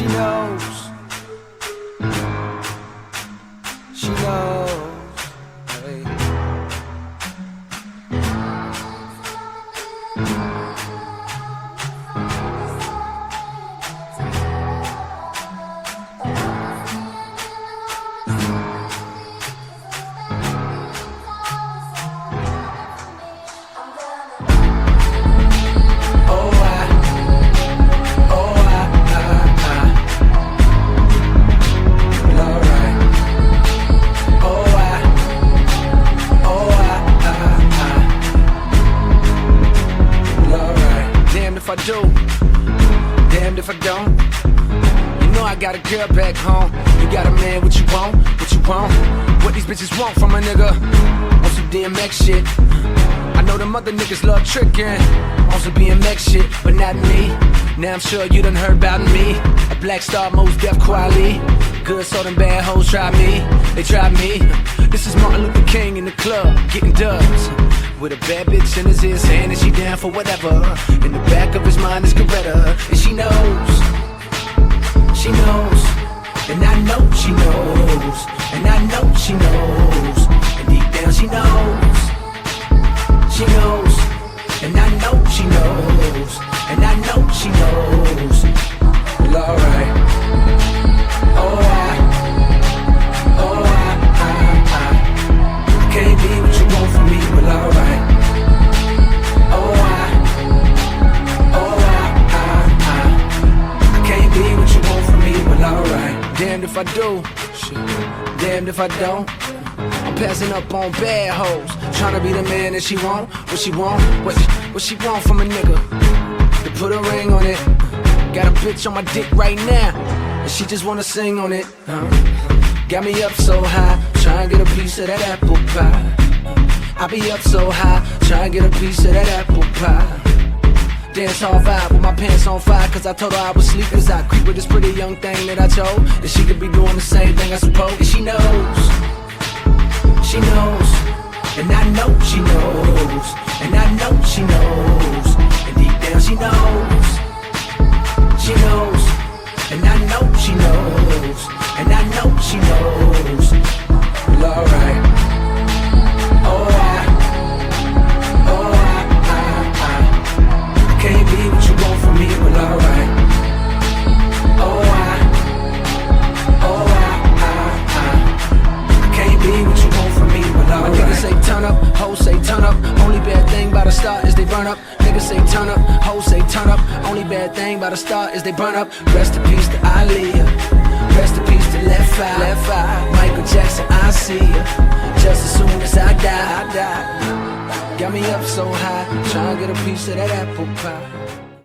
She knows. She knows. Hey. If I do, damned if I don't. You know I got a girl back home. You got a man, what you want? What you want? What these bitches want from a nigga? On some DMX shit. I know them other niggas love tricking on some BMX shit, but not me. Now I'm sure you done heard about me. A Black Star, Mos Def Quali. Good, so them bad hoes try me. They try me. This is Martin Luther King in the club, getting dubs. With a bad bitch in his ear saying that she down for whatever. In the back of his mind is Coretta. And she knows. She knows. And I know she knows. And I know she knows. And deep down she knows. She knows. And I know she knows. And I know she knows. Well, alright. Oh, I can't be what you want from me, well, alright. Oh, I can't be what you want from me, well, alright. Damned if I do, shit. Damned if I don't. I'm passing up on bad hoes, tryna be the man that she want. What she want? What she want from a nigga? To put a ring on it. Got a bitch on my dick right now, and she just wanna sing on it. Got me up so high, tryna get a piece of that apple pie. I be up so high, tryna get a piece of that apple pie. Dance hall vibe with my pants on fire, cause I told her I was sleep as I creep with this pretty young thing that I chose. And she could be doing the same thing I suppose. And she knows. She knows. And I know she knows. And I know she knows. And deep down she knows. She knows. And I know she knows. And I know she knows. Well, alright. Oh, I can't be what you want from me, well, alright. Oh, I can't be what you want from me, well, alright. My niggas say turn up, hoes say turn up. Only bad thing about a star is they burn up. Niggas say turn up, hoes say turn up. Only bad thing about a star is they burn up. Rest in peace to Aaliyah. Rest in peace to Left Eye. Michael Jackson, I see ya. Just as soon as I die. Got me up so high, tryna get a piece of that apple pie.